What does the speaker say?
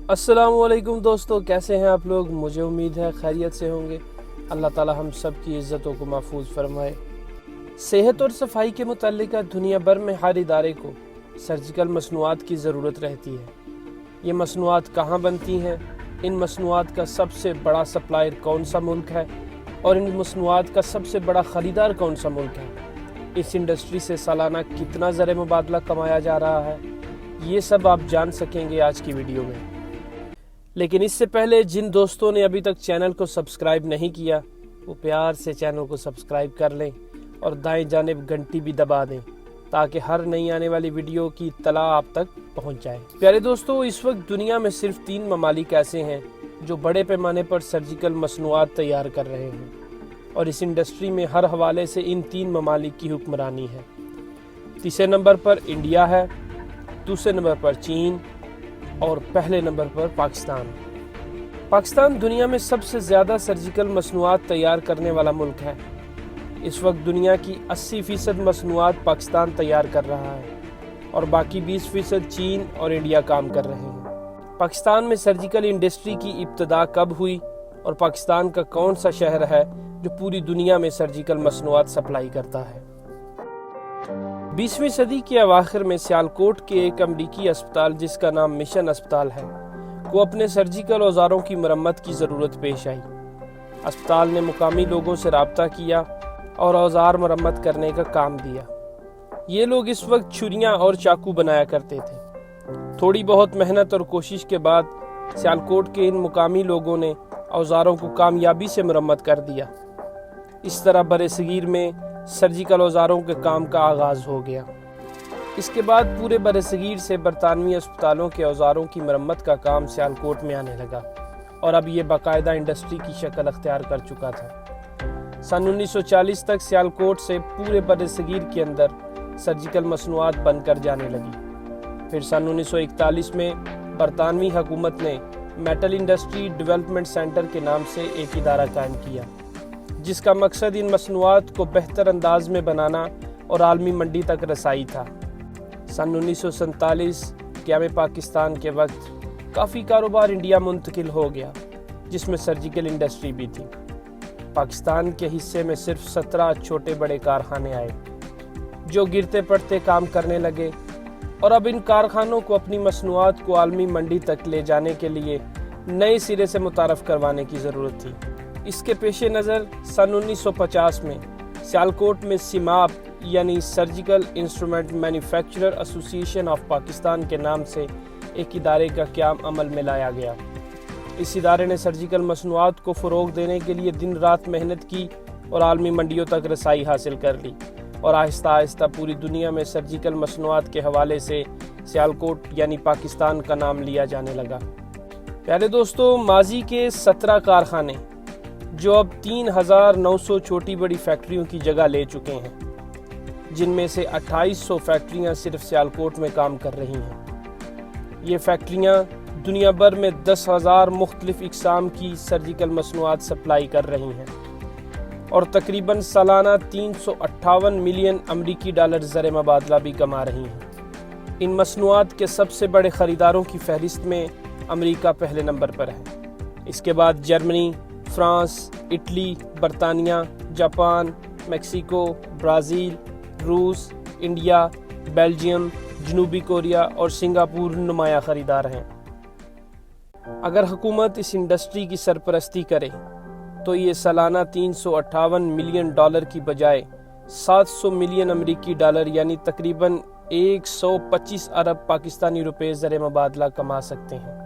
अस्सलामुअलैकुम दोस्तों, कैसे हैं आप लोग। मुझे उम्मीद है खैरियत से होंगे। अल्लाह ताला हम सब की इज़्ज़तों को महफूज फरमाए। सेहत और सफाई के मुताल्लिक़ दुनिया भर में हर इदारे को सर्जिकल मसनूआत की ज़रूरत रहती है। ये मसनूआत कहाँ बनती हैं, इन मसनूआत का सबसे बड़ा सप्लायर कौन सा मुल्क है और इन मसनूआत का सबसे बड़ा ख़रीदार कौन सा मुल्क है, इस इंडस्ट्री से सालाना कितना ज़र मुबादला कमाया जा रहा है, ये सब आप जान सकेंगे आज की वीडियो में। लेकिन इससे पहले जिन दोस्तों ने अभी तक चैनल को सब्सक्राइब नहीं किया वो प्यार से चैनल को सब्सक्राइब कर लें और दाएं जानिब घंटी भी दबा दें ताकि हर नई आने वाली वीडियो की इत्तला आप तक पहुंच जाए। प्यारे दोस्तों, इस वक्त दुनिया में सिर्फ 3 ममालिक ऐसे हैं जो बड़े पैमाने पर सर्जिकल मसनूआत तैयार कर रहे हैं और इस इंडस्ट्री में हर हवाले से इन 3 ममालिक की हुक्मरानी है। तीसरे नंबर पर इंडिया है, दूसरे नंबर पर चीन और पहले नंबर पर पाकिस्तान। पाकिस्तान दुनिया में सबसे ज़्यादा सर्जिकल मसनूआत तैयार करने वाला मुल्क है। इस वक्त दुनिया की 80% मसनूआत पाकिस्तान तैयार कर रहा है और बाकी 20% चीन और इंडिया काम कर रहे हैं। पाकिस्तान में सर्जिकल इंडस्ट्री की इब्तिदा कब हुई और पाकिस्तान का कौन सा शहर है जो पूरी दुनिया में सर्जिकल मसनूआत सप्लाई करता है। 20वीं सदी के अवाखिर में सियालकोट के एक अमरीकी अस्पताल जिसका नाम मिशन अस्पताल है को अपने सर्जिकल औजारों की मरम्मत की ज़रूरत पेश आई। अस्पताल ने मुकामी लोगों से रब्ता किया और औजार मरम्मत करने का काम दिया। ये लोग इस वक्त छुरियां और चाकू बनाया करते थे। थोड़ी बहुत मेहनत और कोशिश के बाद सियालकोट के इन मुकामी लोगों ने औजारों को कामयाबी से मरम्मत कर दिया। इस तरह बरसगीर में सर्जिकल औजारों के काम का आगाज़ हो गया। इसके बाद पूरे बरसगीर से बरतानवी अस्पतालों के औजारों की मरम्मत का काम सियालकोट में आने लगा और अब ये बाकायदा इंडस्ट्री की शक्ल अख्तियार कर चुका था। सन 1940 तक सियालकोट से पूरे बरसगीर के अंदर सर्जिकल मसनूआत बनकर जाने लगी। फिर सन 1941 में बरतानवी हुकूमत ने मेटल इंडस्ट्री डेवलपमेंट सेंटर के नाम से एक इदारा कायम किया जिसका मकसद इन मसनूआत को बेहतर अंदाज में बनाना और आलमी मंडी तक रसाई था। सन 1947 क़याम पाकिस्तान के वक्त काफ़ी कारोबार इंडिया मुंतकिल हो गया जिसमें सर्जिकल इंडस्ट्री भी थी। पाकिस्तान के हिस्से में सिर्फ 17 छोटे बड़े कारखाने आए जो गिरते पड़ते काम करने लगे और अब इन कारखानों को अपनी मसनूआत को आलमी मंडी तक ले जाने के लिए नए सिरे से मुतारफ़ करवाने की ज़रूरत थी। इसके पेश नज़र सन 1950 में सियालकोट में सिमाप यानी surgical instrument manufacturer association of Pakistan के नाम से एक इदारे का क़याम अमल में लाया गया। इस इदारे ने सर्जिकल मसनूआत को फ़रोग़ देने के लिए दिन रात मेहनत की और आलमी मंडियों तक रसाई हासिल कर ली और आहिस्ता आहिस्ता पूरी दुनिया में सर्जिकल मसनूआत के हवाले से सियालकोट यानी पाकिस्तान का नाम लिया जाने लगा। प्यारे दोस्तों, माजी के 17 कारखाने जो अब 3900 छोटी बड़ी फैक्ट्रियों की जगह ले चुके हैं, जिनमें से 2800 फैक्ट्रियां सिर्फ सियालकोट में काम कर रही हैं। ये फैक्ट्रियां दुनिया भर में 10,000 मुख्तलिफ इक़साम की सर्जिकल मसनूआत सप्लाई कर रही हैं और तकरीबन सालाना 358 मिलियन अमरीकी डॉलर ज़र मुबादला भी कमा रही हैं। इन मसनूआत के सबसे बड़े ख़रीदारों की फहरिस्त में अमरीका पहले नंबर पर है। इसके बाद जर्मनी, फ्रांस, इटली, बरतानिया, जापान, मेक्सिको, ब्राज़ील, रूस, इंडिया, बेल्जियम, जनूबी कोरिया और सिंगापुर नुमाया ख़रीदार हैं। अगर हुकूमत इस इंडस्ट्री की सरपरस्ती करे तो ये सालाना 358 मिलियन डॉलर की बजाय 700 मिलियन अमरीकी डॉलर यानी तकरीबन 125 अरब पाकिस्तानी रुपए ज़र मुबादला कमा सकते हैं।